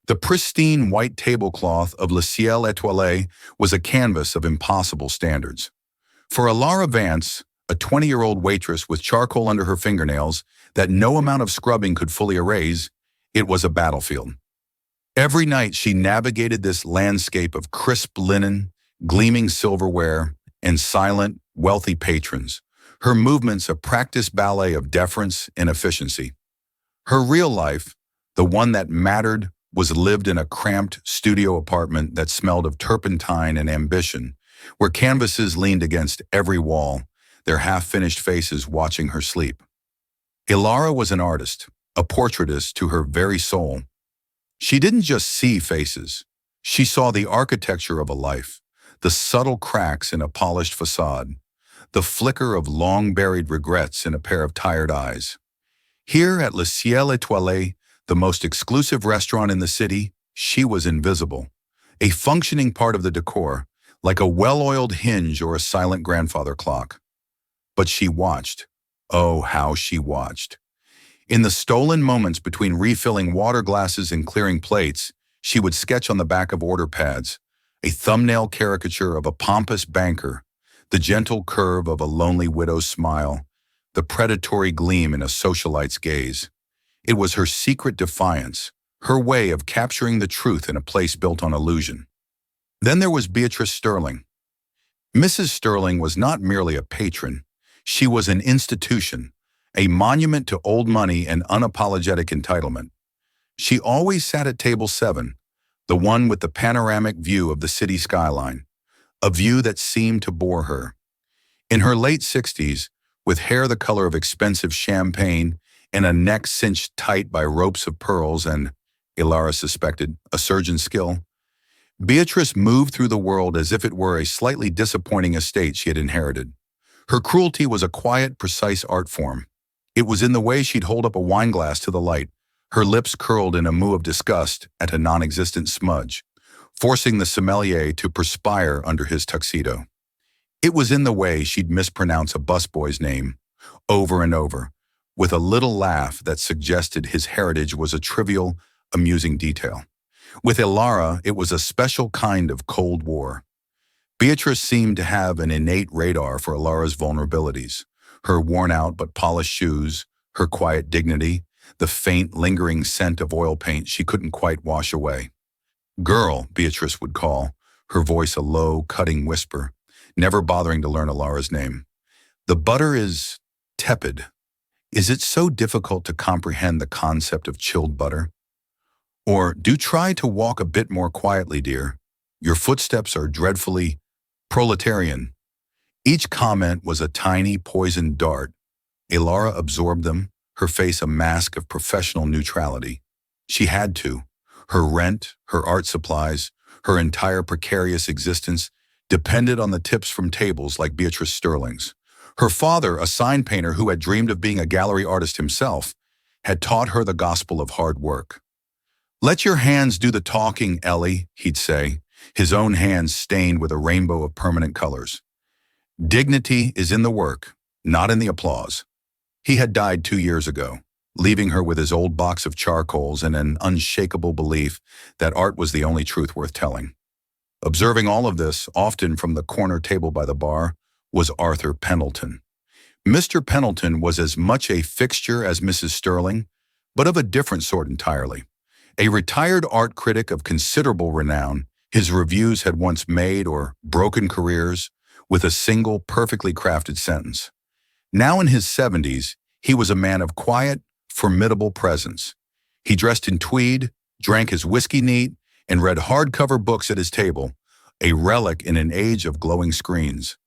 The pristine white tablecloth of Le Ciel Étoilé was a canvas of impossible standards. For Alara Vance, a 20-year-old waitress with charcoal under her fingernails that no amount of scrubbing could fully erase, it was a battlefield. Every night she navigated this landscape of crisp linen, gleaming silverware, and silent, wealthy patrons, her movements a practiced ballet of deference and efficiency. Her real life, the one that mattered, was lived in a cramped studio apartment that smelled of turpentine and ambition, where canvases leaned against every wall, their half-finished faces watching her sleep. Ilara was an artist, a portraitist to her very soul. She didn't just see faces. She saw the architecture of a life, the subtle cracks in a polished facade, the flicker of long-buried regrets in a pair of tired eyes. Here at Le Ciel Étoilé, the most exclusive restaurant in the city, she was invisible, a functioning part of the decor, like a well-oiled hinge or a silent grandfather clock. But she watched. Oh, how she watched. In the stolen moments between refilling water glasses and clearing plates, she would sketch on the back of order pads, a thumbnail caricature of a pompous banker, the gentle curve of a lonely widow's smile, the predatory gleam in a socialite's gaze. It was her secret defiance, her way of capturing the truth in a place built on illusion. Then there was Beatrice Sterling. Mrs. Sterling was not merely a patron. She was an institution, a monument to old money and unapologetic entitlement. She always sat at table 7, the one with the panoramic view of the city skyline, a view that seemed to bore her. In her late 60s, with hair the color of expensive champagne and a neck cinched tight by ropes of pearls and, Ilara suspected, a surgeon's skill, Beatrice moved through the world as if it were a slightly disappointing estate she had inherited. Her cruelty was a quiet, precise art form. It was in the way she'd hold up a wine glass to the light, her lips curled in a moue of disgust at a non-existent smudge, forcing the sommelier to perspire under his tuxedo. It was in the way she'd mispronounce a busboy's name, over and over, with a little laugh that suggested his heritage was a trivial, amusing detail. With Ilara, it was a special kind of Cold War. Beatrice seemed to have an innate radar for Ilara's vulnerabilities, her worn-out but polished shoes, her quiet dignity, the faint, lingering scent of oil paint she couldn't quite wash away. "Girl," Beatrice would call, her voice a low, cutting whisper, never bothering to learn Ilara's name. "The butter is tepid. Is it so difficult to comprehend the concept of chilled butter? Or do try to walk a bit more quietly, dear. Your footsteps are dreadfully proletarian." Each comment was a tiny, poisoned dart. Ilara absorbed them, her face a mask of professional neutrality. She had to. Her rent, her art supplies, her entire precarious existence depended on the tips from tables like Beatrice Sterling's. Her father, a sign painter who had dreamed of being a gallery artist himself, had taught her the gospel of hard work. "Let your hands do the talking, Ellie," he'd say, his own hands stained with a rainbow of permanent colors. "Dignity is in the work, not in the applause." He had died 2 years ago, leaving her with his old box of charcoals and an unshakable belief that art was the only truth worth telling. Observing all of this, often from the corner table by the bar, was Arthur Pendleton. Mr. Pendleton was as much a fixture as Mrs. Sterling, but of a different sort entirely. A retired art critic of considerable renown, his reviews had once made or broken careers with a single, perfectly crafted sentence. Now in his 70s, he was a man of quiet, formidable presence. He dressed in tweed, drank his whiskey neat, and read hardcover books at his table, a relic in an age of glowing screens.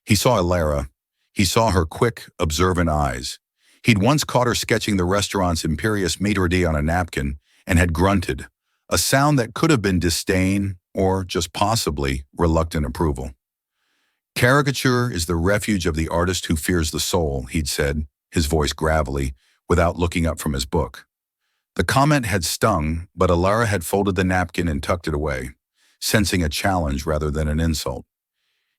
He saw Ilara. He saw her quick, observant eyes. He'd once caught her sketching the restaurant's imperious maitre d' on a napkin and had grunted, a sound that could have been disdain or just possibly reluctant approval. "Caricature is the refuge of the artist who fears the soul," he'd said, his voice gravelly, without looking up from his book. The comment had stung, but Ilara had folded the napkin and tucked it away, sensing a challenge rather than an insult.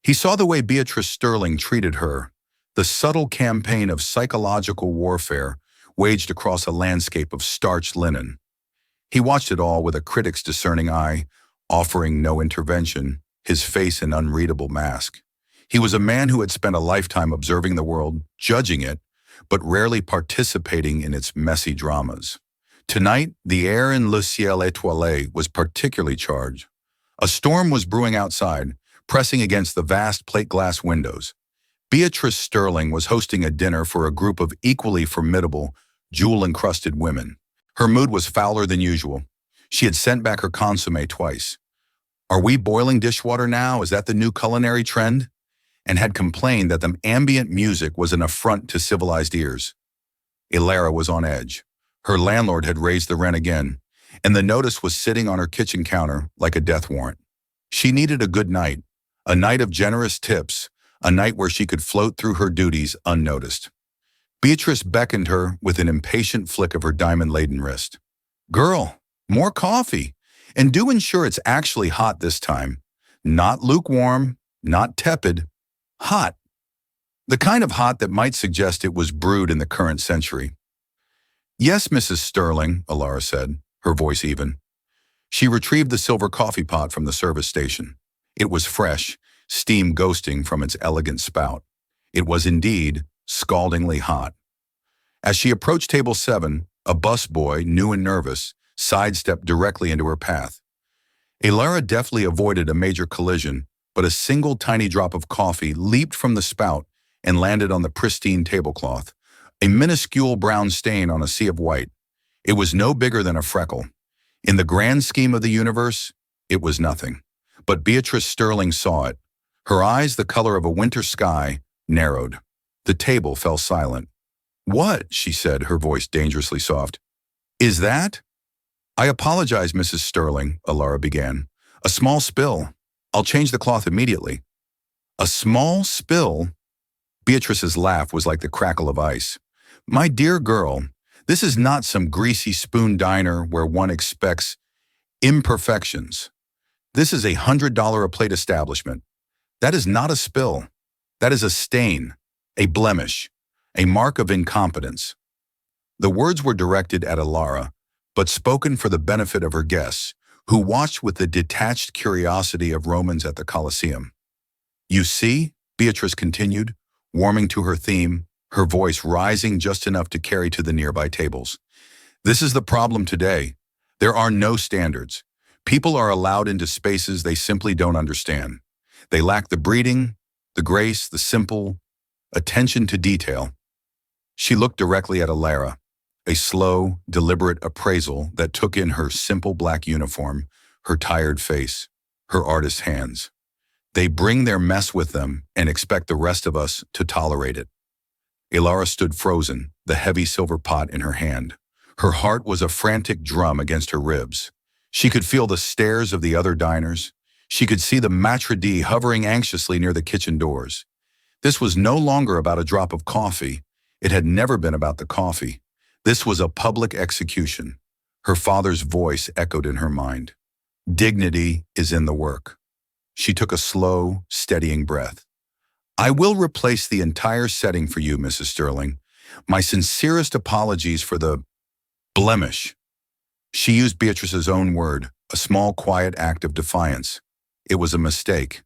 He saw the way Beatrice Sterling treated her, the subtle campaign of psychological warfare waged across a landscape of starched linen. He watched it all with a critic's discerning eye, offering no intervention, his face an unreadable mask. He was a man who had spent a lifetime observing the world, judging it, but rarely participating in its messy dramas. Tonight, the air in Le Ciel Étoilé was particularly charged. A storm was brewing outside, pressing against the vast plate-glass windows. Beatrice Sterling was hosting a dinner for a group of equally formidable, jewel-encrusted women. Her mood was fouler than usual. She had sent back her consommé twice. "Are we boiling dishwater now? Is that the new culinary trend?" And had complained that the ambient music was an affront to civilized ears. Ilara was on edge. Her landlord had raised the rent again, and the notice was sitting on her kitchen counter like a death warrant. She needed a good night, a night of generous tips, a night where she could float through her duties unnoticed. Beatrice beckoned her with an impatient flick of her diamond-laden wrist. "Girl, more coffee, and do ensure it's actually hot this time. Not lukewarm, not tepid, hot. The kind of hot that might suggest it was brewed in the current century." "Yes, Mrs. Sterling," Ilara said, her voice even. She retrieved the silver coffee pot from the service station. It was fresh, steam ghosting from its elegant spout. It was indeed scaldingly hot. As she approached table 7, a busboy, new and nervous, sidestepped directly into her path. Ilara deftly avoided a major collision, but a single tiny drop of coffee leaped from the spout and landed on the pristine tablecloth, a minuscule brown stain on a sea of white. It was no bigger than a freckle. In the grand scheme of the universe, it was nothing. But Beatrice Sterling saw it. Her eyes, the color of a winter sky, narrowed. The table fell silent. "What?" she said, her voice dangerously soft. "Is that?" "I apologize, Mrs. Sterling," Ilara began. "A small spill. I'll change the cloth immediately." "A small spill?" Beatrice's laugh was like the crackle of ice. "My dear girl, this is not some greasy spoon diner where one expects imperfections. This is a $100 a plate establishment. That is not a spill. That is a stain, a blemish, a mark of incompetence." The words were directed at Ilara, but spoken for the benefit of her guests, who watched with the detached curiosity of Romans at the Colosseum. "You see," Beatrice continued, warming to her theme, her voice rising just enough to carry to the nearby tables. "This is the problem today. There are no standards. People are allowed into spaces they simply don't understand. They lack the breeding, the grace, the simple attention to detail." She looked directly at Ilara, a slow, deliberate appraisal that took in her simple black uniform, her tired face, her artist's hands. "They bring their mess with them and expect the rest of us to tolerate it." Ilara stood frozen, the heavy silver pot in her hand. Her heart was a frantic drum against her ribs. She could feel the stares of the other diners. She could see the maitre d' hovering anxiously near the kitchen doors. This was no longer about a drop of coffee. It had never been about the coffee. This was a public execution. Her father's voice echoed in her mind. "Dignity is in the work." She took a slow, steadying breath. "I will replace the entire setting for you, Mrs. Sterling. My sincerest apologies for the blemish." She used Beatrice's own word, a small, quiet act of defiance. It was a mistake.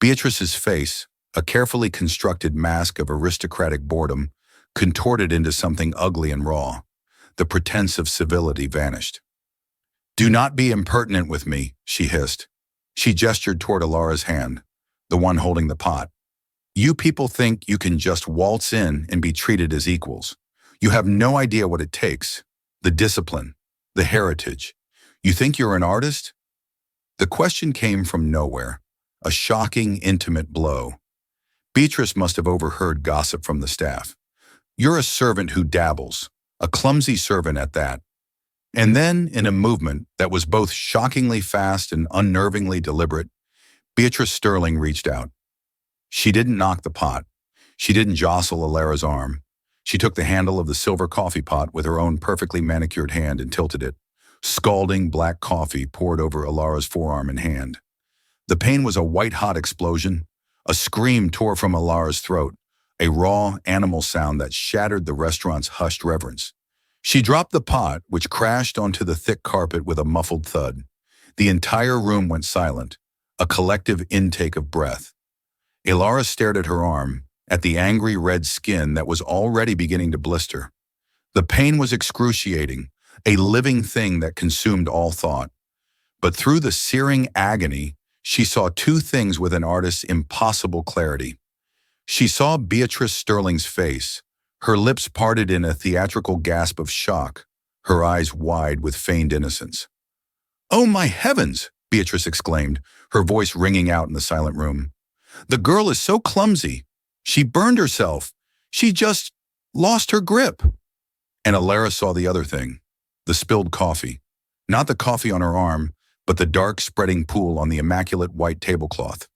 Beatrice's face, a carefully constructed mask of aristocratic boredom, contorted into something ugly and raw. The pretense of civility vanished. "Do not be impertinent with me," she hissed. She gestured toward Ilara's hand, the one holding the pot. "You people think you can just waltz in and be treated as equals. You have no idea what it takes. The discipline, the heritage. You think you're an artist?" The question came from nowhere, a shocking, intimate blow. Beatrice must have overheard gossip from the staff. "You're a servant who dabbles, a clumsy servant at that." And then, in a movement that was both shockingly fast and unnervingly deliberate, Beatrice Sterling reached out. She didn't knock the pot. She didn't jostle Ilara's arm. She took the handle of the silver coffee pot with her own perfectly manicured hand and tilted it. Scalding black coffee poured over Ilara's forearm and hand. The pain was a white-hot explosion. A scream tore from Ilara's throat, a raw, animal sound that shattered the restaurant's hushed reverence. She dropped the pot, which crashed onto the thick carpet with a muffled thud. The entire room went silent, a collective intake of breath. Ilara stared at her arm, at the angry red skin that was already beginning to blister. The pain was excruciating, a living thing that consumed all thought. But through the searing agony, she saw two things with an artist's impossible clarity. She saw Beatrice Sterling's face, her lips parted in a theatrical gasp of shock, her eyes wide with feigned innocence. "Oh, my heavens!" Beatrice exclaimed, her voice ringing out in the silent room. "The girl is so clumsy. She burned herself. She just lost her grip." And Ilara saw the other thing, the spilled coffee. Not the coffee on her arm, but the dark spreading pool on the immaculate white tablecloth.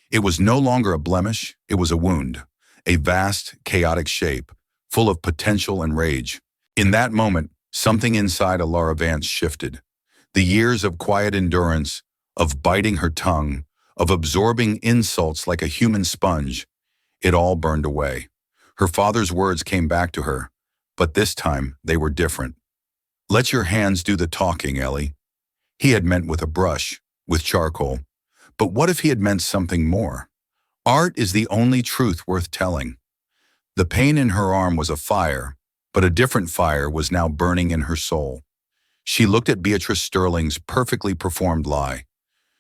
It was no longer a blemish, it was a wound, a vast, chaotic shape, full of potential and rage. In that moment, something inside Ilara Vance shifted. The years of quiet endurance, of biting her tongue, of absorbing insults like a human sponge, it all burned away. Her father's words came back to her, but this time they were different. "Let your hands do the talking, Ellie." He had meant with a brush, with charcoal. But what if he had meant something more? Art is the only truth worth telling. The pain in her arm was a fire, but a different fire was now burning in her soul. She looked at Beatrice Sterling's perfectly performed lie.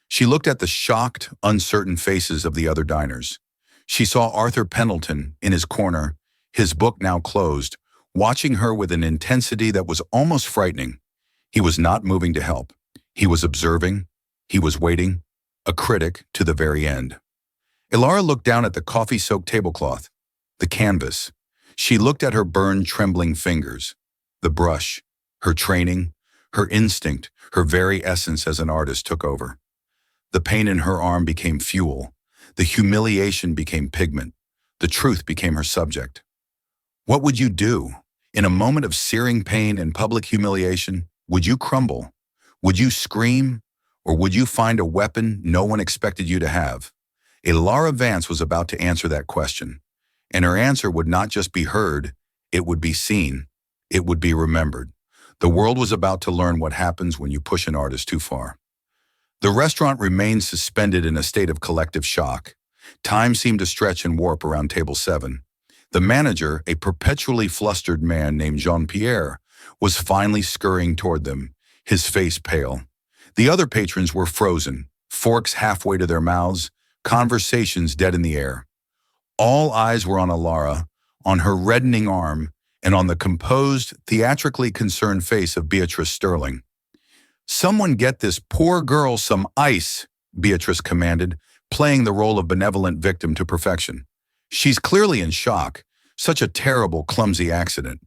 She looked at the shocked, uncertain faces of the other diners. She saw Arthur Pendleton in his corner, his book now closed, watching her with an intensity that was almost frightening. He was not moving to help. He was observing. He was waiting. A critic to the very end. Ilara looked down at the coffee-soaked tablecloth, the canvas. She looked at her burned, trembling fingers, the brush, her training, her instinct, her very essence as an artist took over. The pain in her arm became fuel. The humiliation became pigment. The truth became her subject. What would you do? In a moment of searing pain and public humiliation, would you crumble? Would you scream? Or would you find a weapon no one expected you to have? Ilara Vance was about to answer that question, and her answer would not just be heard, it would be seen, it would be remembered. The world was about to learn what happens when you push an artist too far. The restaurant remained suspended in a state of collective shock. Time seemed to stretch and warp around table 7. The manager, a perpetually flustered man named Jean-Pierre, was finally scurrying toward them, his face pale. The other patrons were frozen, forks halfway to their mouths, conversations dead in the air. All eyes were on Ilara, on her reddening arm, and on the composed, theatrically concerned face of Beatrice Sterling. "Someone get this poor girl some ice," Beatrice commanded, playing the role of benevolent victim to perfection. "She's clearly in shock. Such a terrible, clumsy accident."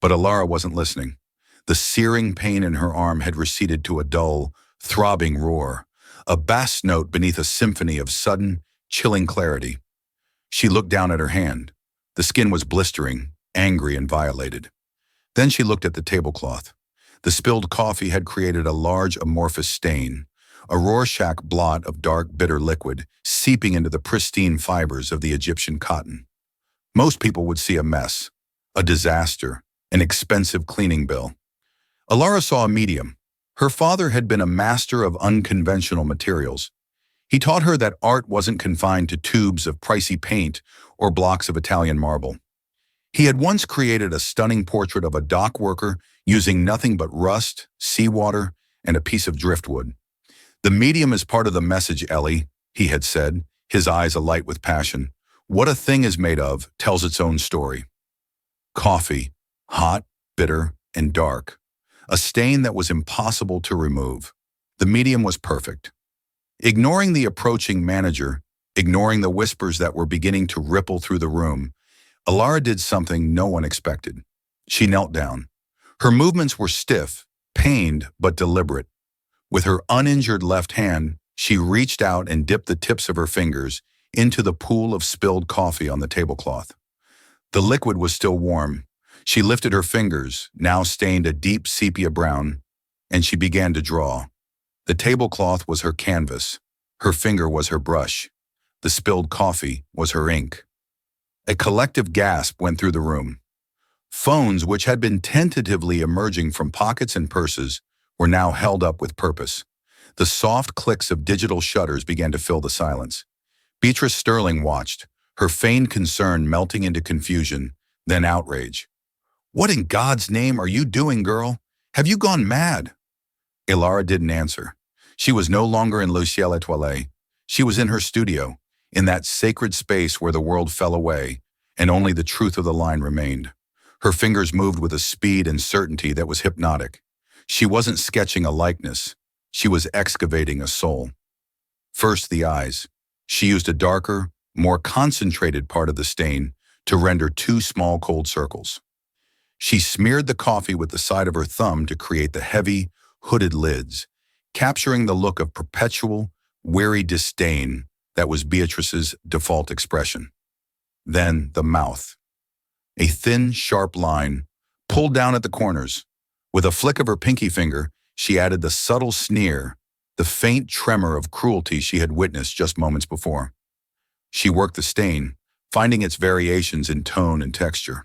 But Ilara wasn't listening. The searing pain in her arm had receded to a dull, throbbing roar, a bass note beneath a symphony of sudden, chilling clarity. She looked down at her hand. The skin was blistering, angry and violated. Then she looked at the tablecloth. The spilled coffee had created a large amorphous stain, a Rorschach blot of dark, bitter liquid seeping into the pristine fibers of the Egyptian cotton. Most people would see a mess, a disaster, an expensive cleaning bill. Ilara saw a medium. Her father had been a master of unconventional materials. He taught her that art wasn't confined to tubes of pricey paint or blocks of Italian marble. He had once created a stunning portrait of a dock worker using nothing but rust, seawater, and a piece of driftwood. "The medium is part of the message, Ellie," he had said, his eyes alight with passion. "What a thing is made of tells its own story." Coffee, hot, bitter, and dark. A stain that was impossible to remove. The medium was perfect. Ignoring the approaching manager, ignoring the whispers that were beginning to ripple through the room, Ilara did something no one expected. She knelt down. Her movements were stiff, pained, but deliberate. With her uninjured left hand, she reached out and dipped the tips of her fingers into the pool of spilled coffee on the tablecloth. The liquid was still warm. She lifted her fingers, now stained a deep sepia brown, and she began to draw. The tablecloth was her canvas. Her finger was her brush. The spilled coffee was her ink. A collective gasp went through the room. Phones, which had been tentatively emerging from pockets and purses, were now held up with purpose. The soft clicks of digital shutters began to fill the silence. Beatrice Sterling watched, her feigned concern melting into confusion, then outrage. "What in God's name are you doing, girl? Have you gone mad?" Ilara didn't answer. She was no longer in Le Ciel Étoilé. She was in her studio, in that sacred space where the world fell away, and only the truth of the line remained. Her fingers moved with a speed and certainty that was hypnotic. She wasn't sketching a likeness. She was excavating a soul. First, the eyes. She used a darker, more concentrated part of the stain to render two small cold circles. She smeared the coffee with the side of her thumb to create the heavy, hooded lids, capturing the look of perpetual, weary disdain that was Beatrice's default expression. Then the mouth. A thin, sharp line, pulled down at the corners. With a flick of her pinky finger, she added the subtle sneer, the faint tremor of cruelty she had witnessed just moments before. She worked the stain, finding its variations in tone and texture.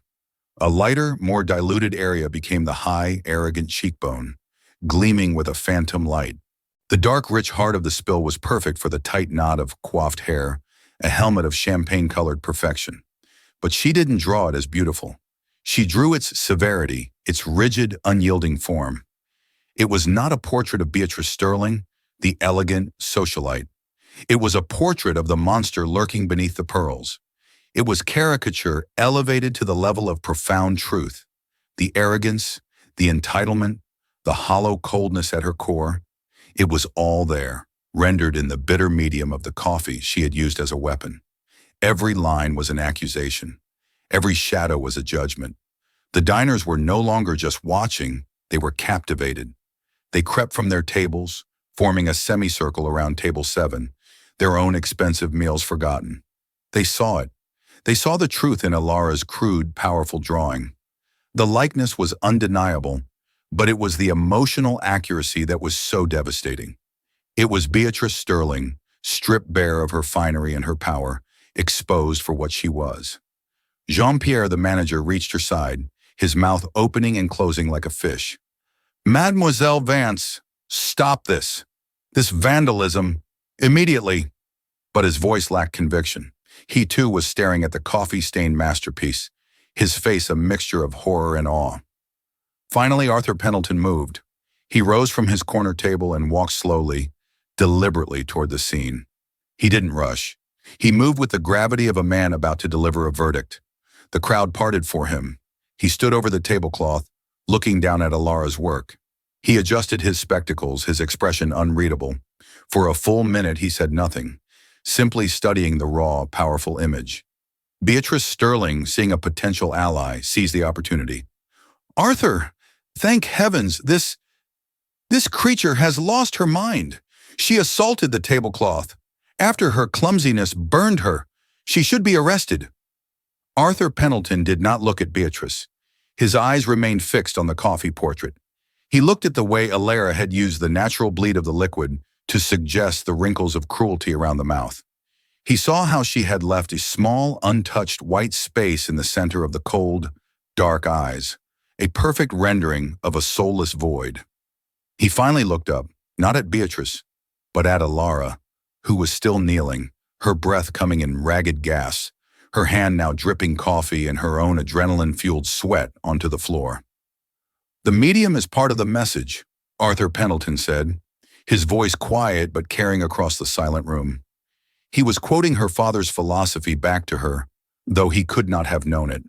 A lighter, more diluted area became the high, arrogant cheekbone, gleaming with a phantom light. The dark, rich heart of the spill was perfect for the tight knot of coiffed hair, a helmet of champagne-colored perfection. But she didn't draw it as beautiful. She drew its severity, its rigid, unyielding form. It was not a portrait of Beatrice Sterling, the elegant socialite. It was a portrait of the monster lurking beneath the pearls. It was caricature elevated to the level of profound truth. The arrogance, the entitlement, the hollow coldness at her core. It was all there, rendered in the bitter medium of the coffee she had used as a weapon. Every line was an accusation. Every shadow was a judgment. The diners were no longer just watching, they were captivated. They crept from their tables, forming a semicircle around table 7, their own expensive meals forgotten. They saw it. They saw the truth in Ilara's crude, powerful drawing. The likeness was undeniable, but it was the emotional accuracy that was so devastating. It was Beatrice Sterling, stripped bare of her finery and her power, exposed for what she was. Jean-Pierre, the manager, reached her side, his mouth opening and closing like a fish. "Mademoiselle Vance, stop this. This vandalism. Immediately." But his voice lacked conviction. He too was staring at the coffee-stained masterpiece, his face a mixture of horror and awe. Finally, Arthur Pendleton moved. He rose from his corner table and walked slowly, deliberately toward the scene. He didn't rush. He moved with the gravity of a man about to deliver a verdict. The crowd parted for him. He stood over the tablecloth, looking down at Ilara's work. He adjusted his spectacles, his expression unreadable. For a full minute he said nothing, simply studying the raw, powerful image. Beatrice Sterling, seeing a potential ally, seized the opportunity. "Arthur, thank heavens, this creature has lost her mind. She assaulted the tablecloth. After her clumsiness burned her. She should be arrested." Arthur Pendleton did not look at Beatrice. His eyes remained fixed on the coffee portrait. He looked at the way Ilara had used the natural bleed of the liquid to suggest the wrinkles of cruelty around the mouth. He saw how she had left a small, untouched white space in the center of the cold, dark eyes, a perfect rendering of a soulless void. He finally looked up, not at Beatrice, but at Ilara, who was still kneeling, her breath coming in ragged gasps, her hand now dripping coffee and her own adrenaline-fueled sweat onto the floor. "The medium is part of the message," Arthur Pendleton said, his voice quiet but carrying across the silent room. He was quoting her father's philosophy back to her, though he could not have known it.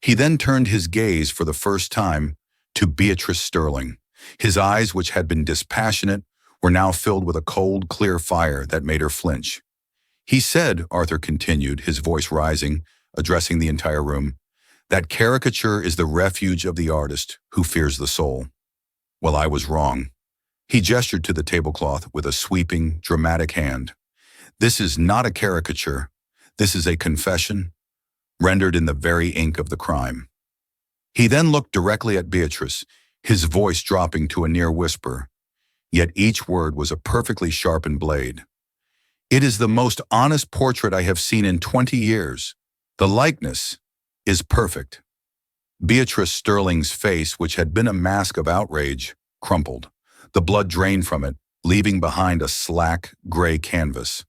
He then turned his gaze for the first time to Beatrice Sterling. His eyes, which had been dispassionate, were now filled with a cold, clear fire that made her flinch. "He said," Arthur continued, his voice rising, addressing the entire room, "that caricature is the refuge of the artist who fears the soul. Well, I was wrong." He gestured to the tablecloth with a sweeping, dramatic hand. "This is not a caricature. This is a confession, rendered in the very ink of the crime." He then looked directly at Beatrice, his voice dropping to a near whisper, yet each word was a perfectly sharpened blade. "It is the most honest portrait I have seen in 20 years. The likeness is perfect." Beatrice Sterling's face, which had been a mask of outrage, crumpled. The blood drained from it, leaving behind a slack, gray canvas.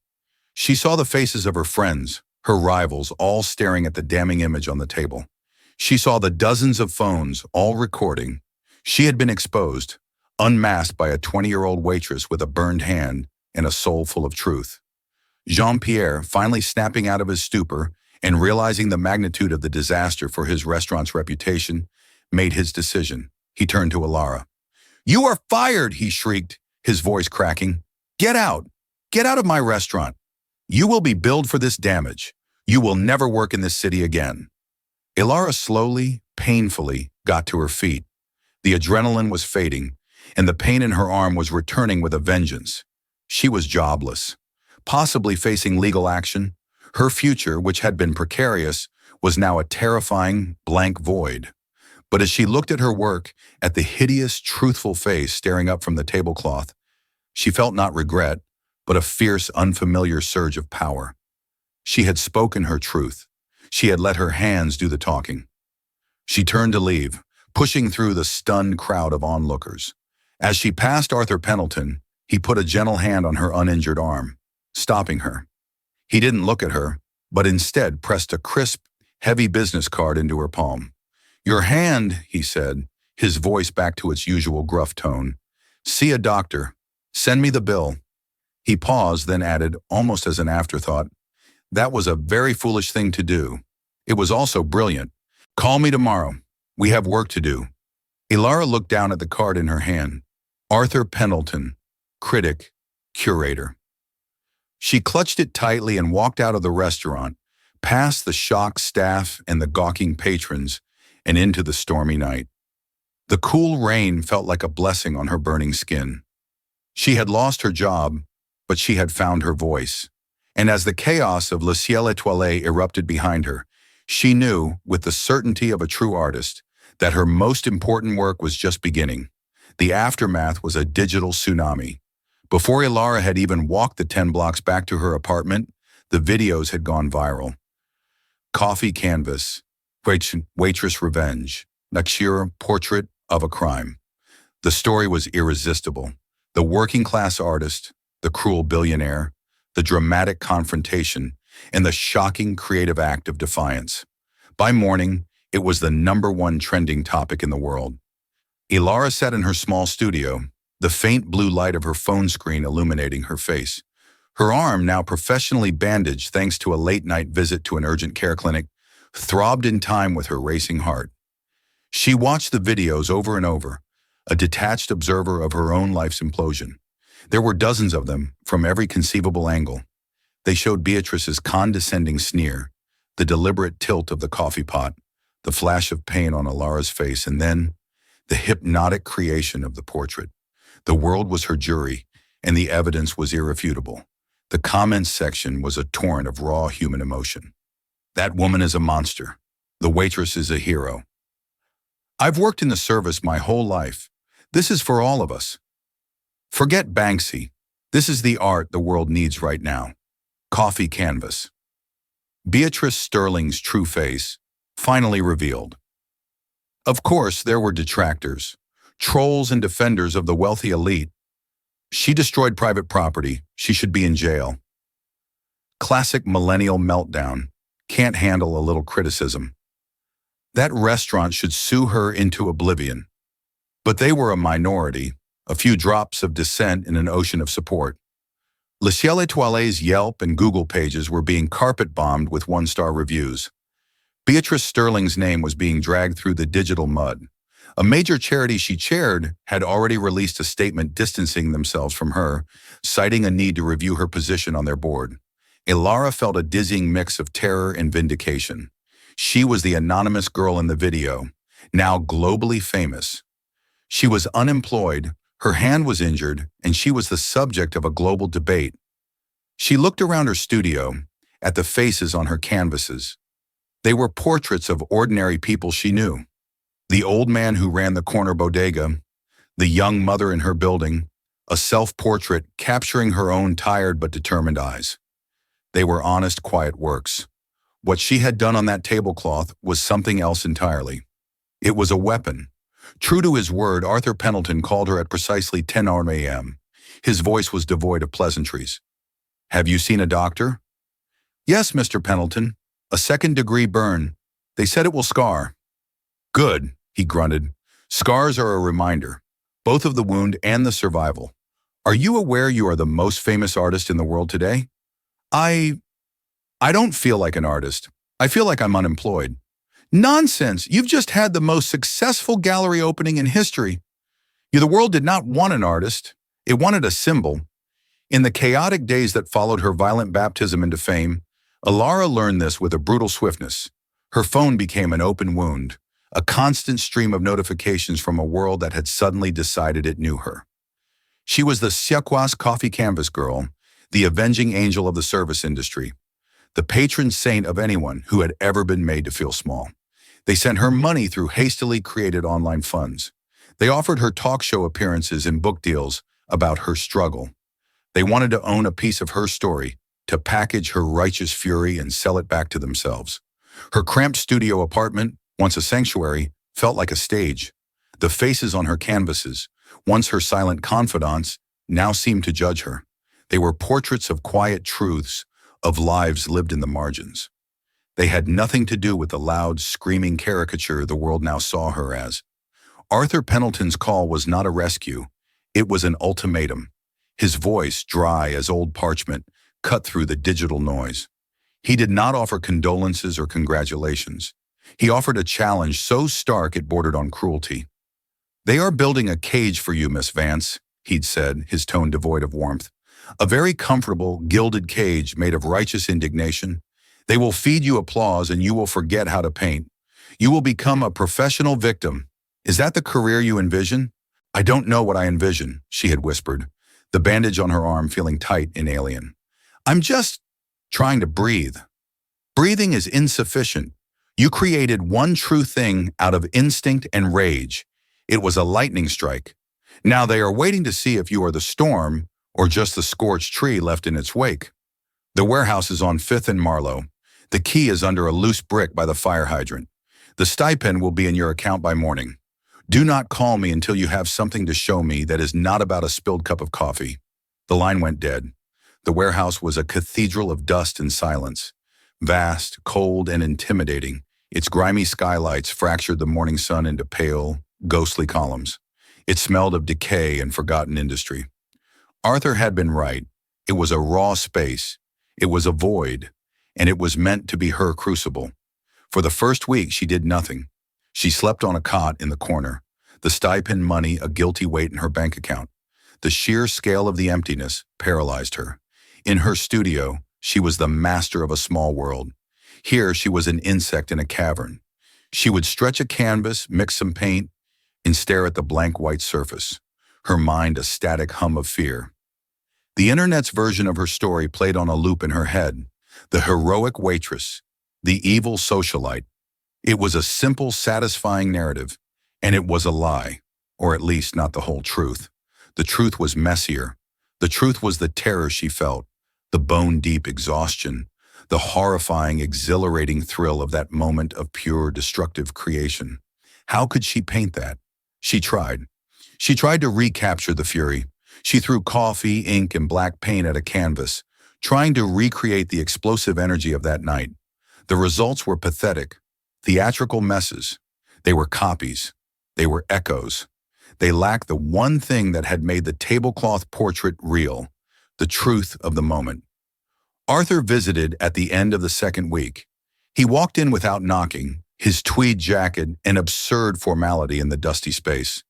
She saw the faces of her friends, her rivals, all staring at the damning image on the table. She saw the dozens of phones, all recording. She had been exposed, unmasked by a 20-year-old waitress with a burned hand and a soul full of truth. Jean-Pierre, finally snapping out of his stupor and realizing the magnitude of the disaster for his restaurant's reputation, made his decision. He turned to Alara. "You are fired!" he shrieked, his voice cracking. "Get out! Get out of my restaurant! You will be billed for this damage. You will never work in this city again." Alara slowly, painfully, got to her feet. The adrenaline was fading, and the pain in her arm was returning with a vengeance. She was jobless, possibly facing legal action. Her future, which had been precarious, was now a terrifying, blank void. But as she looked at her work, at the hideous, truthful face staring up from the tablecloth, she felt not regret, but a fierce, unfamiliar surge of power. She had spoken her truth. She had let her hands do the talking. She turned to leave, pushing through the stunned crowd of onlookers. As she passed Arthur Pendleton, he put a gentle hand on her uninjured arm, stopping her. He didn't look at her, but instead pressed a crisp, heavy business card into her palm. "Your hand," he said, his voice back to its usual gruff tone. "See a doctor. Send me the bill." He paused, then added, almost as an afterthought, "That was a very foolish thing to do. It was also brilliant. Call me tomorrow. We have work to do." Alara looked down at the card in her hand. Arthur Pendleton, critic, curator. She clutched it tightly and walked out of the restaurant, past the shocked staff and the gawking patrons, and into the stormy night. The cool rain felt like a blessing on her burning skin. She had lost her job, but she had found her voice. And as the chaos of Le Ciel Étoilé erupted behind her, she knew, with the certainty of a true artist, that her most important work was just beginning. The aftermath was a digital tsunami. Before Alara had even walked the 10 blocks back to her apartment, the videos had gone viral. Coffee Canvas, Waitress Revenge, Nakshira Portrait of a Crime. The story was irresistible. The working-class artist, the cruel billionaire, the dramatic confrontation, and the shocking creative act of defiance. By morning, it was the #1 trending topic in the world. Alara sat in her small studio, the faint blue light of her phone screen illuminating her face. Her arm, now professionally bandaged thanks to a late-night visit to an urgent care clinic, throbbed in time with her racing heart. She watched the videos over and over, a detached observer of her own life's implosion. There were dozens of them, from every conceivable angle. They showed Beatrice's condescending sneer, the deliberate tilt of the coffee pot, the flash of pain on Alara's face, and then the hypnotic creation of the portrait. The world was her jury, and the evidence was irrefutable. The comments section was a torrent of raw human emotion. "That woman is a monster. The waitress is a hero. I've worked in the service my whole life. This is for all of us. Forget Banksy. This is the art the world needs right now." Coffee Canvas. Beatrice Sterling's true face, finally revealed. Of course, there were detractors, trolls and defenders of the wealthy elite. She destroyed private property. She should be in jail. Classic millennial meltdown. Can't handle a little criticism. That restaurant should sue her into oblivion. But they were a minority, a few drops of dissent in an ocean of support. Le Ciel Étoilé's Yelp and Google pages were being carpet-bombed with one-star reviews. Beatrice Sterling's name was being dragged through the digital mud. A major charity she chaired had already released a statement distancing themselves from her, citing a need to review her position on their board. Alara felt a dizzying mix of terror and vindication. She was the anonymous girl in the video, now globally famous. She was unemployed, her hand was injured, and she was the subject of a global debate. She looked around her studio, at the faces on her canvases. They were portraits of ordinary people she knew. The old man who ran the corner bodega, the young mother in her building, a self-portrait capturing her own tired but determined eyes. They were honest, quiet works. What she had done on that tablecloth was something else entirely. It was a weapon. True to his word, Arthur Pendleton called her at precisely 10 a.m. His voice was devoid of pleasantries. "Have you seen a doctor?" "Yes, Mr. Pendleton. A second-degree burn. They said it will scar." "Good," he grunted. "Scars are a reminder, both of the wound and the survival. Are you aware you are the most famous artist in the world today?" I don't feel like an artist. I feel like I'm unemployed." "Nonsense! You've just had the most successful gallery opening in history." The world did not want an artist. It wanted a symbol. In the chaotic days that followed her violent baptism into fame, Alara learned this with a brutal swiftness. Her phone became an open wound, a constant stream of notifications from a world that had suddenly decided it knew her. She was the Sequoias coffee canvas girl, the avenging angel of the service industry, the patron saint of anyone who had ever been made to feel small. They sent her money through hastily created online funds. They offered her talk show appearances and book deals about her struggle. They wanted to own a piece of her story, to package her righteous fury and sell it back to themselves. Her cramped studio apartment, once a sanctuary, felt like a stage. The faces on her canvases, once her silent confidants, now seemed to judge her. They were portraits of quiet truths, of lives lived in the margins. They had nothing to do with the loud, screaming caricature the world now saw her as. Arthur Pendleton's call was not a rescue. It was an ultimatum. His voice, dry as old parchment, cut through the digital noise. He did not offer condolences or congratulations. He offered a challenge so stark it bordered on cruelty. "They are building a cage for you, Miss Vance," he'd said, his tone devoid of warmth. "A very comfortable, gilded cage made of righteous indignation. They will feed you applause and you will forget how to paint. You will become a professional victim. Is that the career you envision?" "I don't know what I envision," she had whispered, the bandage on her arm feeling tight and alien. "I'm just trying to breathe." "Breathing is insufficient. You created one true thing out of instinct and rage. It was a lightning strike. Now they are waiting to see if you are the storm or just the scorched tree left in its wake. The warehouse is on 5th and Marlowe. The key is under a loose brick by the fire hydrant. The stipend will be in your account by morning. Do not call me until you have something to show me that is not about a spilled cup of coffee." The line went dead. The warehouse was a cathedral of dust and silence. Vast, cold, and intimidating, its grimy skylights fractured the morning sun into pale, ghostly columns. It smelled of decay and forgotten industry. Arthur had been right. It was a raw space. It was a void, and it was meant to be her crucible. For the first week, she did nothing. She slept on a cot in the corner, the stipend money a guilty weight in her bank account. The sheer scale of the emptiness paralyzed her. In her studio, she was the master of a small world. Here, she was an insect in a cavern. She would stretch a canvas, mix some paint, and stare at the blank white surface, her mind a static hum of fear. The internet's version of her story played on a loop in her head. The heroic waitress, the evil socialite. It was a simple, satisfying narrative, and it was a lie, or at least not the whole truth. The truth was messier. The truth was the terror she felt, the bone-deep exhaustion, the horrifying, exhilarating thrill of that moment of pure, destructive creation. How could she paint that? She tried. She tried to recapture the fury. She threw coffee, ink, and black paint at a canvas, trying to recreate the explosive energy of that night. The results were pathetic. Theatrical messes. They were copies. They were echoes. They lacked the one thing that had made the tablecloth portrait real, the truth of the moment. Arthur visited at the end of the second week. He walked in without knocking, his tweed jacket an absurd formality in the dusty space.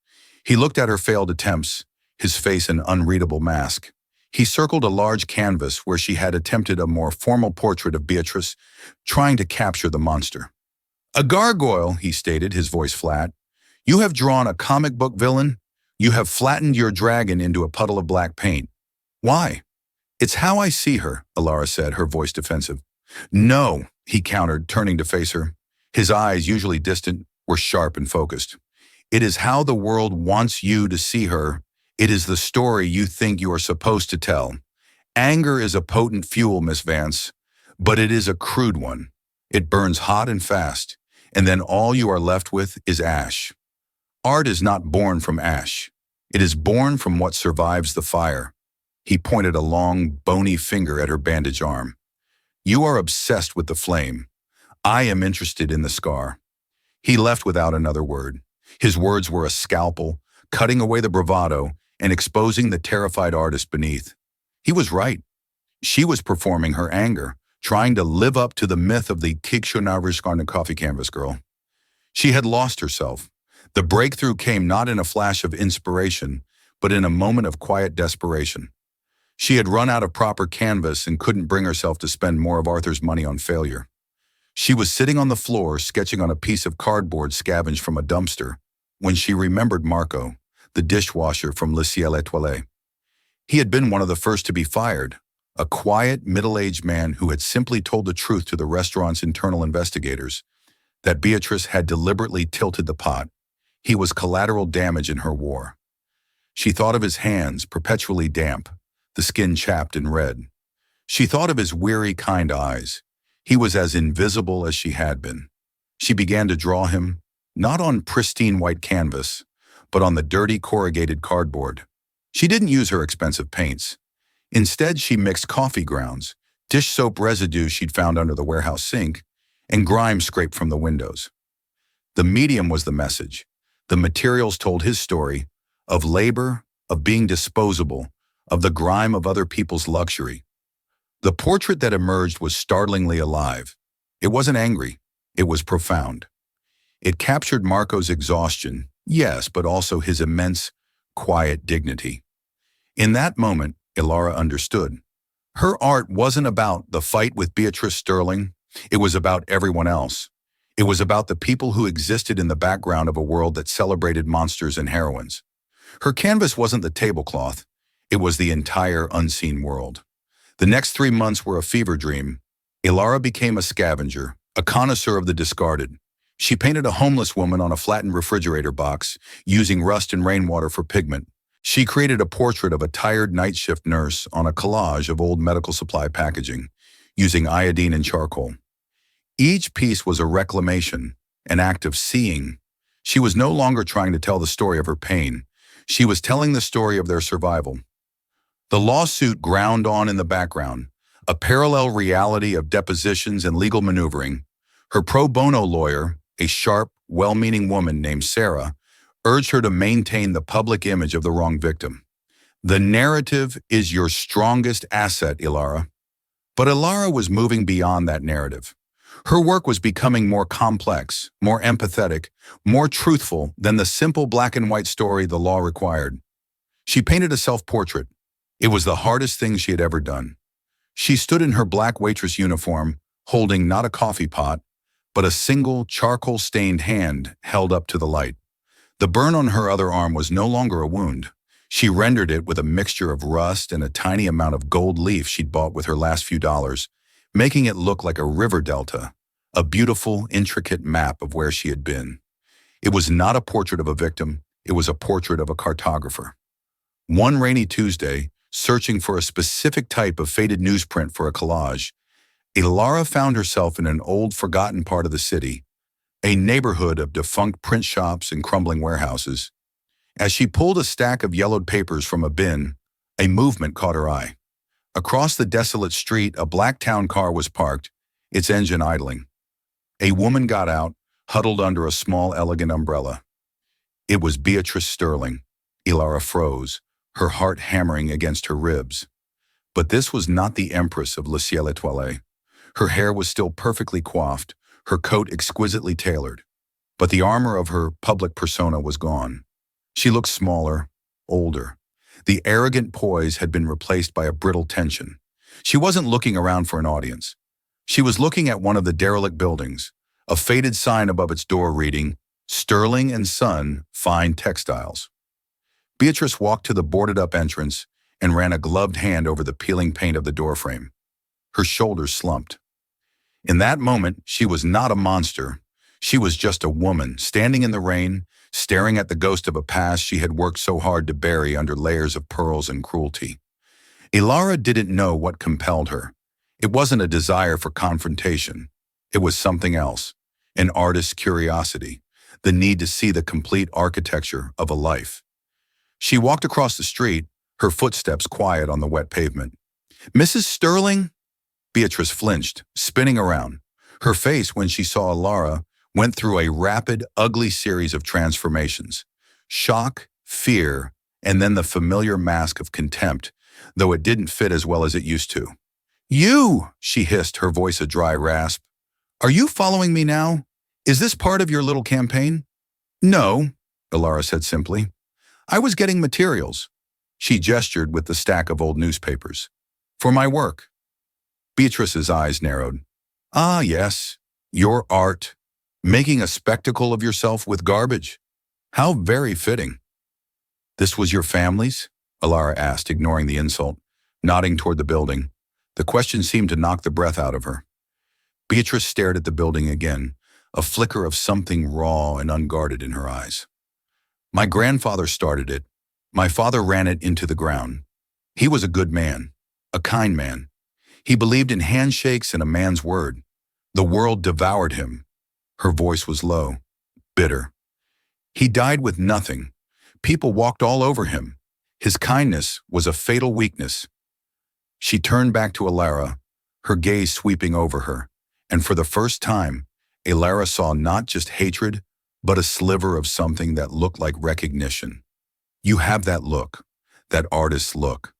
He looked at her failed attempts, his face an unreadable mask. He circled a large canvas where she had attempted a more formal portrait of Beatrice, trying to capture the monster. "A gargoyle," he stated, his voice flat. "You have drawn a comic book villain. You have flattened your dragon into a puddle of black paint. Why?" "It's how I see her," Alara said, her voice defensive. "No," he countered, turning to face her. His eyes, usually distant, were sharp and focused. "It is how the world wants you to see her. It is the story you think you are supposed to tell. Anger is a potent fuel, Miss Vance, but it is a crude one. It burns hot and fast. and then all you are left with is ash. Art is not born from ash. It is born from what survives the fire. He pointed a long, bony finger at her bandaged arm. You are obsessed with the flame. I am interested in the scar. He left without another word. His words were a scalpel, cutting away the bravado and exposing the terrified artist beneath. He was right. She was performing her anger, trying to live up to the myth of the Kikshonavishkarna coffee canvas girl. She had lost herself. The breakthrough came not in a flash of inspiration, but in a moment of quiet desperation. She had run out of proper canvas and couldn't bring herself to spend more of Arthur's money on failure. She was sitting on the floor, sketching on a piece of cardboard scavenged from a dumpster, when she remembered Marco, the dishwasher from Le Ciel Étoilé. He had been one of the first to be fired, a quiet, middle-aged man who had simply told the truth to the restaurant's internal investigators, that Beatrice had deliberately tilted the pot. He was collateral damage in her war. She thought of his hands, perpetually damp, the skin chapped and red. She thought of his weary, kind eyes. He was as invisible as she had been. She began to draw him, not on pristine white canvas, but on the dirty corrugated cardboard. She didn't use her expensive paints. Instead, she mixed coffee grounds, dish soap residue she'd found under the warehouse sink, and grime scraped from the windows. The medium was the message. The materials told his story, of labor, of being disposable, of the grime of other people's luxury. The portrait that emerged was startlingly alive. It wasn't angry. It was profound. It captured Marco's exhaustion, yes, but also his immense, quiet dignity. In that moment, Ilara understood. Her art wasn't about the fight with Beatrice Sterling. It was about everyone else. It was about the people who existed in the background of a world that celebrated monsters and heroines. Her canvas wasn't the tablecloth. It was the entire unseen world. The next 3 months were a fever dream. Ilara became a scavenger, a connoisseur of the discarded. She painted a homeless woman on a flattened refrigerator box, using rust and rainwater for pigment. She created a portrait of a tired night shift nurse on a collage of old medical supply packaging, using iodine and charcoal. Each piece was a reclamation, an act of seeing. She was no longer trying to tell the story of her pain. She was telling the story of their survival. The lawsuit ground on in the background, a parallel reality of depositions and legal maneuvering. Her pro bono lawyer, a sharp, well-meaning woman named Sarah, urged her to maintain the public image of the wrong victim. The narrative is your strongest asset, Ilara. But Ilara was moving beyond that narrative. Her work was becoming more complex, more empathetic, more truthful than the simple black and white story the law required. She painted a self-portrait. It was the hardest thing she had ever done. She stood in her black waitress uniform, holding not a coffee pot, but a single charcoal-stained hand held up to the light. The burn on her other arm was no longer a wound. She rendered it with a mixture of rust and a tiny amount of gold leaf she'd bought with her last few dollars, making it look like a river delta, a beautiful, intricate map of where she had been. It was not a portrait of a victim, it was a portrait of a cartographer. One rainy Tuesday, searching for a specific type of faded newsprint for a collage, Ilara found herself in an old, forgotten part of the city, a neighborhood of defunct print shops and crumbling warehouses. As she pulled a stack of yellowed papers from a bin, a movement caught her eye. Across the desolate street, a black town car was parked, its engine idling. A woman got out, huddled under a small, elegant umbrella. It was Beatrice Sterling. Ilara froze, her heart hammering against her ribs. But this was not the Empress of Le Ciel Étoilé. Her hair was still perfectly coiffed, her coat exquisitely tailored. But the armor of her public persona was gone. She looked smaller, older. The arrogant poise had been replaced by a brittle tension. She wasn't looking around for an audience. She was looking at one of the derelict buildings, a faded sign above its door reading, Sterling and Son, Fine Textiles. Beatrice walked to the boarded-up entrance and ran a gloved hand over the peeling paint of the doorframe. Her shoulders slumped. In that moment, she was not a monster. She was just a woman, standing in the rain, staring at the ghost of a past she had worked so hard to bury under layers of pearls and cruelty. Ilara didn't know what compelled her. It wasn't a desire for confrontation. It was something else. an artist's curiosity, the need to see the complete architecture of a life. She walked across the street, her footsteps quiet on the wet pavement. "Mrs. Sterling?" Beatrice flinched, spinning around. Her face, when she saw Alara, went through a rapid, ugly series of transformations. Shock, fear, and then the familiar mask of contempt, though it didn't fit as well as it used to. "You!" she hissed, her voice a dry rasp. "Are you following me now? Is this part of your little campaign?" "No," Alara said simply. "I was getting materials." She gestured with the stack of old newspapers. "For my work." Beatrice's eyes narrowed. "Ah, yes, your art. Making a spectacle of yourself with garbage. How very fitting." "This was your family's?" Alara asked, ignoring the insult, nodding toward the building. The question seemed to knock the breath out of her. Beatrice stared at the building again, a flicker of something raw and unguarded in her eyes. "My grandfather started it. My father ran it into the ground. He was a good man, a kind man. He believed in handshakes and a man's word. The world devoured him." Her voice was low, bitter. "He died with nothing. People walked all over him. His kindness was a fatal weakness." She turned back to Alara, her gaze sweeping over her, and for the first time, Alara saw not just hatred, but a sliver of something that looked like recognition. "You have that look, that artist's look,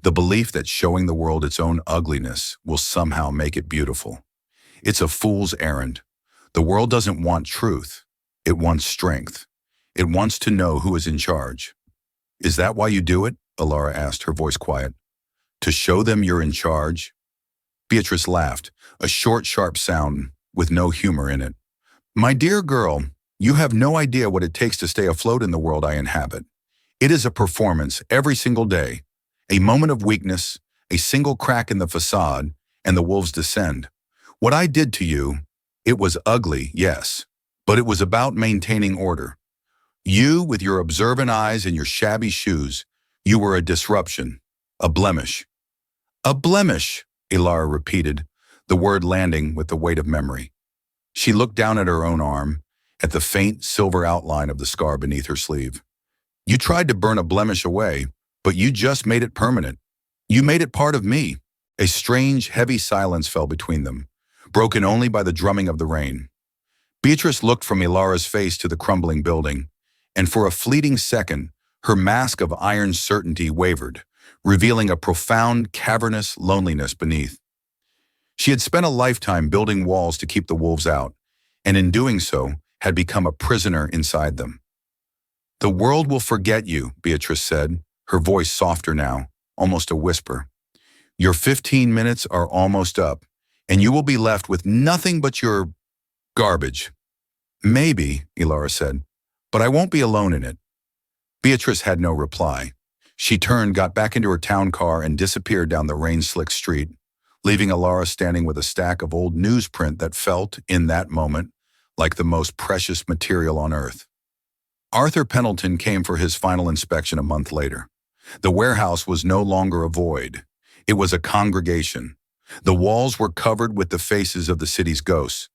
the belief that showing the world its own ugliness will somehow make it beautiful. It's a fool's errand. The world doesn't want truth. It wants strength. It wants to know who is in charge." "Is that why you do it?" Alara asked, her voice quiet. "To show them you're in charge?" Beatrice laughed, a short, sharp sound with no humor in it. "My dear girl, you have no idea what it takes to stay afloat in the world I inhabit. It is a performance every single day. A moment of weakness, a single crack in the facade, and the wolves descend. What I did to you, it was ugly, yes, but it was about maintaining order. You, with your observant eyes and your shabby shoes, you were a disruption, a blemish." "A blemish," Alara repeated, the word landing with the weight of memory. She looked down at her own arm, at the faint silver outline of the scar beneath her sleeve. "You tried to burn a blemish away, but you just made it permanent. You made it part of me." A strange, heavy silence fell between them, broken only by the drumming of the rain. Beatrice looked from Alara's face to the crumbling building, and for a fleeting second, her mask of iron certainty wavered, revealing a profound, cavernous loneliness beneath. She had spent a lifetime building walls to keep the wolves out, and in doing so, had become a prisoner inside them. "The world will forget you," Beatrice said, her voice softer now, almost a whisper. "Your 15 minutes are almost up, and you will be left with nothing but your garbage." "Maybe," Alara said, "but I won't be alone in it." Beatrice had no reply. She turned, got back into her town car, and disappeared down the rain-slicked street, leaving Alara standing with a stack of old newsprint that felt, in that moment, like the most precious material on earth. Arthur Pendleton came for his final inspection a month later. The warehouse was no longer a void. It was a congregation. The walls were covered with the faces of the city's ghosts.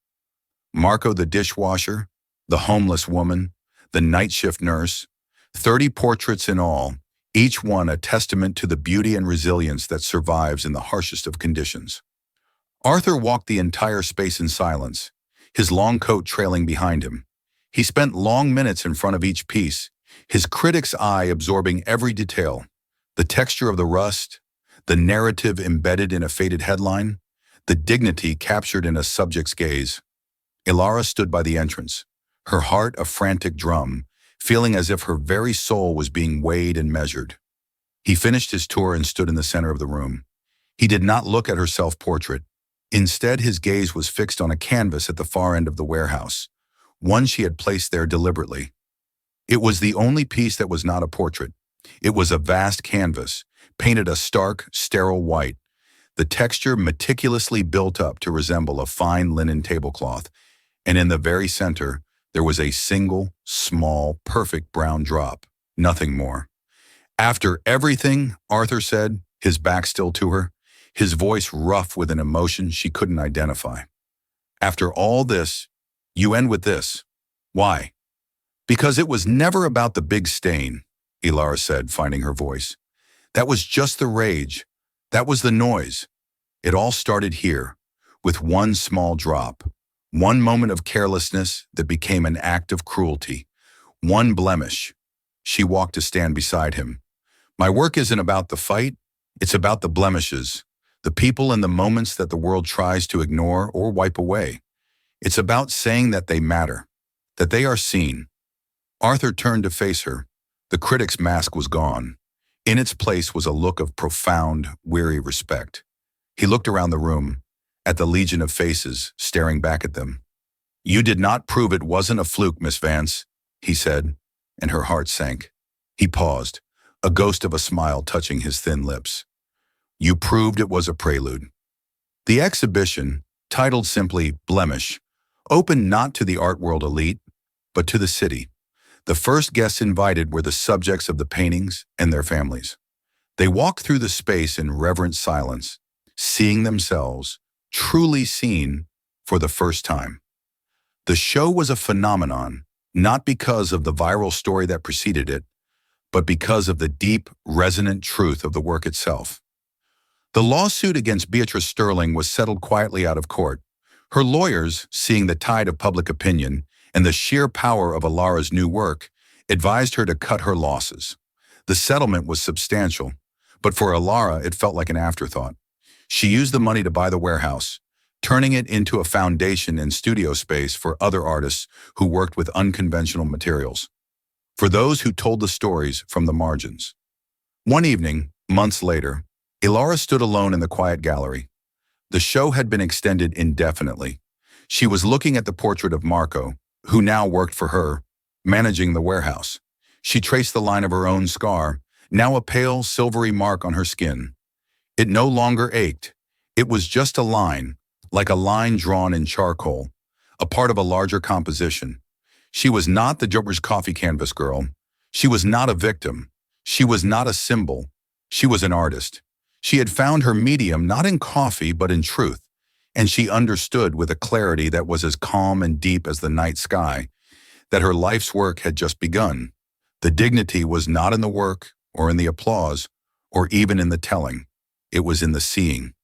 Marco the dishwasher, the homeless woman, the night shift nurse, 30 portraits in all, each one a testament to the beauty and resilience that survives in the harshest of conditions. Arthur walked the entire space in silence, his long coat trailing behind him. He spent long minutes in front of each piece, his critic's eye absorbing every detail, the texture of the rust, the narrative embedded in a faded headline, the dignity captured in a subject's gaze. Alara stood by the entrance, her heart a frantic drum, feeling as if her very soul was being weighed and measured. He finished his tour and stood in the center of the room. He did not look at her self-portrait. Instead, his gaze was fixed on a canvas at the far end of the warehouse, one she had placed there deliberately. It was the only piece that was not a portrait. It was a vast canvas, painted a stark, sterile white, the texture meticulously built up to resemble a fine linen tablecloth, and in the very center, there was a single, small, perfect brown drop, nothing more. "After everything," Arthur said, his back still to her, his voice rough with an emotion she couldn't identify. "After all this, You end with this. Why? Because it was never about the big stain, Ilara said, finding her voice. That was just the rage. That was the noise. It all started here, with one small drop, one moment of carelessness that became an act of cruelty, one blemish. She walked to stand beside him. My work isn't about the fight, it's about the blemishes, the people and the moments that the world tries to ignore or wipe away. It's about saying that they matter, that they are seen. Arthur turned to face her. The critic's mask was gone. In its place was a look of profound, weary respect. He looked around the room, at the legion of faces staring back at them. You did not prove it wasn't a fluke, Miss Vance, he said, and her heart sank. He paused, a ghost of a smile touching his thin lips. You proved it was a prelude. The exhibition, titled simply Blemish, opened not to the art world elite, but to the city. The first guests invited were the subjects of the paintings and their families. They walked through the space in reverent silence, seeing themselves, truly seen, for the first time. The show was a phenomenon, not because of the viral story that preceded it, but because of the deep, resonant truth of the work itself. The lawsuit against Beatrice Sterling was settled quietly out of court. Her lawyers, seeing the tide of public opinion and the sheer power of Ilara's new work, advised her to cut her losses. The settlement was substantial, but for Ilara it felt like an afterthought. She used the money to buy the warehouse, turning it into a foundation and studio space for other artists who worked with unconventional materials. For those who told the stories from the margins. One evening, months later, Ilara stood alone in the quiet gallery. The show had been extended indefinitely. She was looking at the portrait of Marco, who now worked for her, managing the warehouse. She traced the line of her own scar, now a pale, silvery mark on her skin. It no longer ached. It was just a line, like a line drawn in charcoal, a part of a larger composition. She was not the Jobbers coffee canvas girl. She was not a victim. She was not a symbol. She was an artist. She had found her medium not in coffee but in truth, and she understood with a clarity that was as calm and deep as the night sky that her life's work had just begun. The dignity was not in the work or in the applause or even in the telling. It was in the seeing.